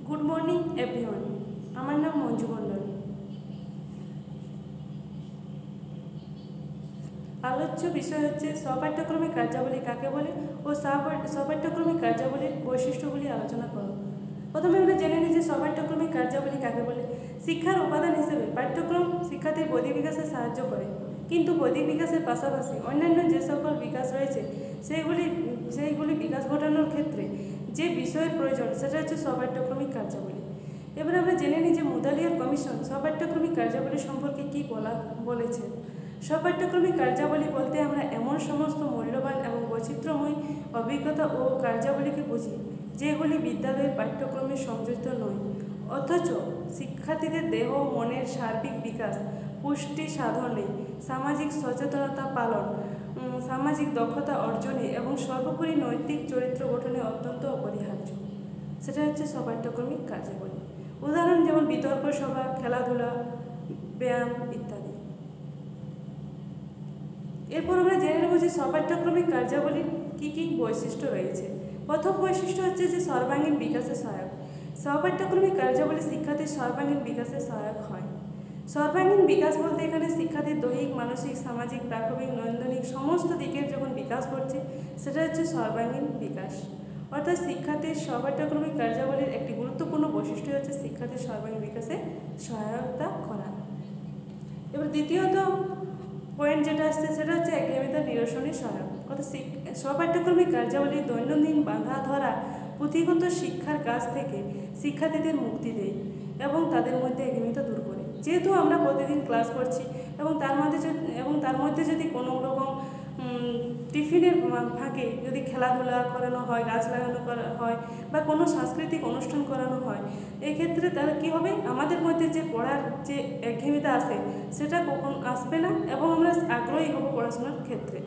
Good morning everyone. আমার নাম মঞ্জু মণ্ডল। আলোচ্য বিষয় হচ্ছে স্বপাঠ্যক্রমিক কার্যাবলী কাকে বলে ও স্বপাঠ্যক্রমিক কার্যাবলীর বৈশিষ্ট্যগুলি আলোচনা করো। প্রথমে আমরা জেনে নিই যে স্বপাঠ্যক্রমিক কার্যাবলী কাকে বলে। শিক্ষার উপাদান হিসেবে পাঠ্যক্রম শিক্ষার্থীর বৌদ্ধিক বিকাশে সাহায্য করে, কিন্তু বৌদ্ধিক বিকাশের পাশাপাশি অন্যান্য যে সকল বিকাশ রয়েছে সেইগুলি বিকাশ ঘটানোর ক্ষেত্রে যে বিষয়ের প্রয়োজন সেটা হচ্ছে স্বপাঠ্যক্রমিক কার্যাবলী। এবার আমরা জেনে নিই যে মুদালিয়ার কমিশন স্বপাঠ্যক্রমিক কার্যাবলী সম্পর্কে কী বলেছে। স্বপাঠ্যক্রমিক কার্যাবলী বলতে আমরা এমন সমস্ত মূল্যবান এবং বৈচিত্র্যময় অভিজ্ঞতা ও কার্যাবলীকে বুঝি যেগুলি বিদ্যালয়ের পাঠ্যক্রমে সংযোজিত নয়, অথচ শিক্ষার্থীদের দেহ মনের সার্বিক বিকাশ, পুষ্টি সাধনে, সামাজিক সচেতনতা পালন, সামাজিক দক্ষতা অর্জনে এবং সর্বোপরি নৈতিক চরিত্র গঠনে অত্যন্ত অপরিহার্য। সেটা হচ্ছে স্বপাঠ্যক্রমিক কার্যাবলী। উদাহরণ যেমন বিতর্ক সভা, খেলাধুলা, ব্যায়াম ইত্যাদি। এরপর আমরা জেনে নেব যে স্বপাঠ্যক্রমিক কার্যাবলীর কী কী বৈশিষ্ট্য রয়েছে। প্রথম বৈশিষ্ট্য হচ্ছে যে সর্বাঙ্গীন বিকাশে সহায়ক। স্বপাঠ্যক্রমিক কার্যাবলী শিক্ষার্থীর সর্বাঙ্গীন বিকাশে সহায়ক হয়। সর্বাঙ্গীন বিকাশ বলতে এখানে শিক্ষার্থীর দৈহিক, মানসিক, সামাজিক, প্রাথমিক, নৈতিক সমস্ত দিকের যখন বিকাশ ঘটছে সেটা হচ্ছে সর্বাঙ্গীন বিকাশ। অর্থাৎ শিক্ষার্থীর স্বপাঠ্যক্রমিক কার্যাবলীর একটি গুরুত্বপূর্ণ বৈশিষ্ট্য হচ্ছে শিক্ষার্থীর সর্বাঙ্গীন বিকাশে সহায়তা করা। এবার দ্বিতীয়ত পয়েন্ট যেটা আসছে সেটা হচ্ছে একঘেয়েমিতা নিরসনে সহায়ক। অর্থাৎ স্বপাঠ্যক্রমিক কার্যাবলী দৈনন্দিন বাঁধা ধরা পুঁথিগত শিক্ষার কাছ থেকে শিক্ষার্থীদের মুক্তি দেয় এবং তাদের মধ্যে একঘেয়েমিতা দূর করে। যেহেতু আমরা প্রতিদিন ক্লাস করছি এবং তার মধ্যে যদি কোনো রকম টিফিনের ফাঁকে যদি খেলাধুলা করানো হয়, গাছ লাগানো করা হয় বা কোনো সাংস্কৃতিক অনুষ্ঠান করানো হয়, এক্ষেত্রে তারা কী হবে, আমাদের মধ্যে যে পড়ার যে একঘেয়েমিতা আসে সেটা কখন আসবে না এবং আমরা আগ্রহী হব পড়াশোনার ক্ষেত্রে।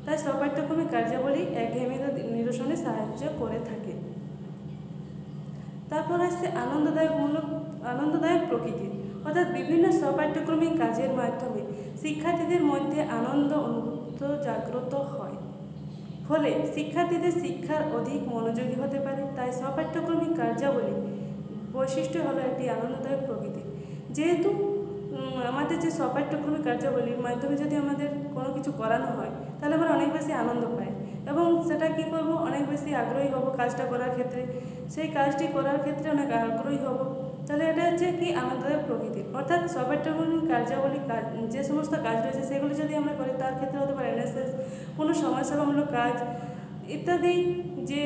তাই স্বপাঠ্যক্রমিক কার্যাবলী একঘেয়েমিতা নিরসনে সাহায্য করে থাকে। তারপর আসছে আনন্দদায়ক প্রকৃতি। অর্থাৎ বিভিন্ন স্বপাঠ্যক্রমিক কাজের মাধ্যমে শিক্ষার্থীদের মধ্যে আনন্দ অনুভূত জাগ্রত হয়, ফলে শিক্ষার্থীদের শিক্ষার অধিক মনোযোগী হতে পারে। তাই স্বপাঠ্যক্রমিক কার্যাবলী বৈশিষ্ট্য হলো একটি আনন্দদায়ক প্রকৃতি। যেহেতু আমাদের যে স্বপাঠ্যক্রমিক কার্যাবলীর মাধ্যমে যদি আমাদের কোনো কিছু করানো হয় তাহলে আমরা অনেক বেশি আনন্দ পাই এবং সেটা কী করব, অনেক বেশি আগ্রহী হব কাজটা করার ক্ষেত্রে। সেই কাজটি করার ক্ষেত্রে অনেক আগ্রহী হব। তাহলে এটা হচ্ছে কি আনন্দদায়ক প্রকৃতি। অর্থাৎ স্বপাঠ্যক্রমিক কার্যাবলী যে সমস্ত কাজ রয়েছে সেগুলো যদি আমরা করি, তার ক্ষেত্রে হতে পারে এনএসএস, কোনো সমাজসেবামূলক কাজ ইত্যাদি যে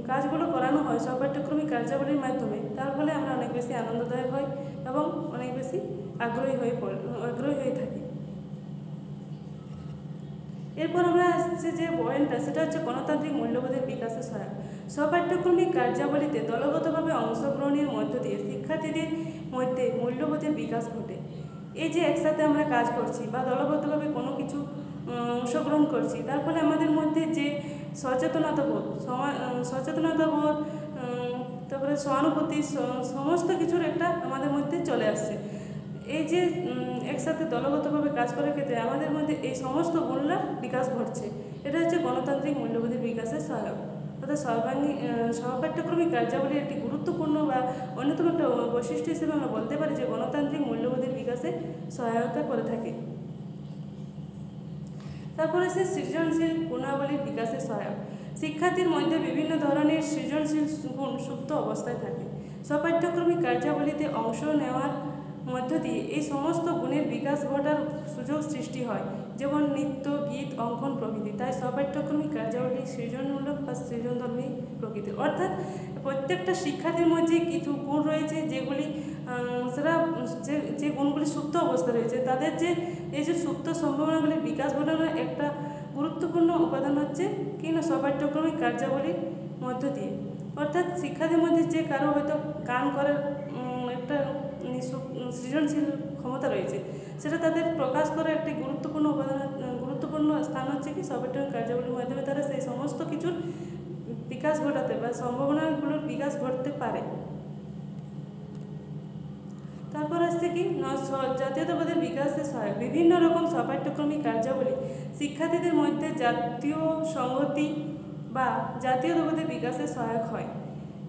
কাজগুলো করানো হয় স্বপাঠ্যক্রমিক কার্যাবলীর মাধ্যমে, তার ফলে আমরা অনেক বেশি আনন্দদায়ক হই এবং অনেক বেশি আগ্রহী হয়ে থাকি। এরপর আমরা আসছে যে পয়েন্টটা সেটা হচ্ছে গণতান্ত্রিক মূল্যবোধের বিকাশে সহায়ক। স্বপাঠ্যক্রমিক কার্যাবলীতে দলগতভাবে অংশগ্রহণের মধ্য দিয়ে শিক্ষার্থীদের মধ্যে মূল্যবোধের বিকাশ ঘটে। এই যে একসাথে আমরা কাজ করছি বা দলবদ্ধভাবে কোনো কিছু অংশগ্রহণ করছি, তার ফলে আমাদের মধ্যে যে সচেতনতা বোধ, তারপরে সহানুভূতি, সমস্ত কিছুর একটা আমাদের মধ্যে চলে আসছে। এই যে একসাথে দলগতভাবে কাজ করার ক্ষেত্রে আমাদের মধ্যে এই সমস্ত গুণরা বিকাশ ঘটছে। এটা হচ্ছে গণতান্ত্রিক মূল্যবোধের বিকাশের সহায়ক। অর্থাৎ স্বপাঠ্যক্রমিক কার্যাবলীর একটি গুরুত্বপূর্ণ বা অন্যতম একটা বৈশিষ্ট্য হিসেবে আমরা বলতে পারি যে গণতান্ত্রিক মূল্যবোধের বিকাশে সহায়তা করে থাকে। তারপরে সে সৃজনশীল গুণাবলীর বিকাশে সহায়ক। শিক্ষার্থীর মধ্যে বিভিন্ন ধরনের সৃজনশীল গুণ সুপ্ত অবস্থায় থাকে। স্বপাঠ্যক্রমিক কার্যাবলীতে অংশ নেওয়ার মধ্য দিয়ে এই সমস্ত গুণের বিকাশ ঘটার সুযোগ সৃষ্টি হয়, যেমন নৃত্য, গীত, অঙ্কন প্রভৃতি। তাই স্বপাঠ্যক্রমিক কার্যাবলী সৃজনমূলক বা সৃজনধর্মী প্রকৃতির। অর্থাৎ প্রত্যেকটা শিক্ষার্থীর মধ্যে কিছু গুণ রয়েছে যেগুলি যে গুণগুলি সুপ্ত অবস্থা রয়েছে, তাদের যে এই যে সুপ্ত সম্ভাবনাগুলির বিকাশ ঘটানোর একটা গুরুত্বপূর্ণ উপাদান হচ্ছে কি না স্বপাঠ্যক্রমিক কার্যাবলীর মধ্য দিয়ে। অর্থাৎ শিক্ষার্থীর মধ্যে যে কারো হয়তো গান করার একটা সৃজনশীল ক্ষমতা রয়েছে, সেটা তাদের প্রকাশ করার একটি গুরুত্বপূর্ণ স্থান হচ্ছে কি স্বপাঠ্যক্রমিক কার্যাবলীর মাধ্যমে তারা সেই সমস্ত কিছুর বিকাশ ঘটাতে বা সম্ভাবনাগুলোর বিকাশ ঘটতে পারে। তারপর আসছে কি জাতীয়তাবাদের বিকাশে সহায়ক। বিভিন্ন রকম স্বপাঠ্যক্রমিক কার্যাবলী শিক্ষার্থীদের মধ্যে জাতীয় সংহতি বা জাতীয়তাবাদের বিকাশে সহায়ক হয়।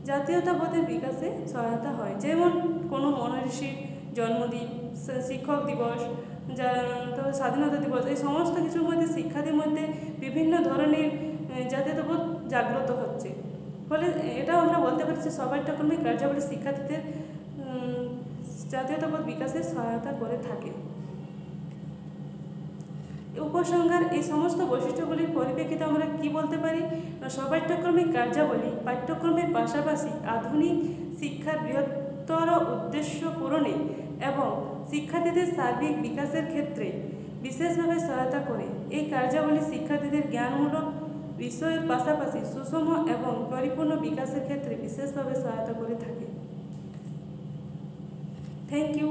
জাতীয়তাবোধের বিকাশে সহায়তা হয়, যেমন কোনো মনীষীর জন্মদিন, শিক্ষক দিবস, তারপর স্বাধীনতা দিবস, এই সমস্ত কিছুর মধ্যে শিক্ষার্থীর মধ্যে বিভিন্ন ধরনের জাতীয়তাবোধ জাগ্রত হচ্ছে। ফলে এটাও আমরা বলতে পারি যে সপাঠ্যক্রমিক কার্যাবলী শিক্ষার্থীদের জাতীয়তাবোধ বিকাশে সহায়তা করে থাকে। উপসংহার, এই সমস্ত বৈশিষ্ট্যগুলির পরিপ্রেক্ষিতে আমরা কি বলতে পারি? সপাঠ্যক্রমিক কার্যাবলী পাঠ্যক্রমের পাশাপাশি আধুনিক শিক্ষার বৃহত্তর উদ্দেশ্য পূরণে এবং শিক্ষার্থীদের সার্বিক বিকাশের ক্ষেত্রে বিশেষভাবে সহায়তা করে। এই কার্যাবলী শিক্ষার্থীদের জ্ঞানমূলক বিষয়ের পাশাপাশি সুষম এবং পরিপূর্ণ বিকাশের ক্ষেত্রে বিশেষভাবে সহায়তা করে থাকে। Thank you.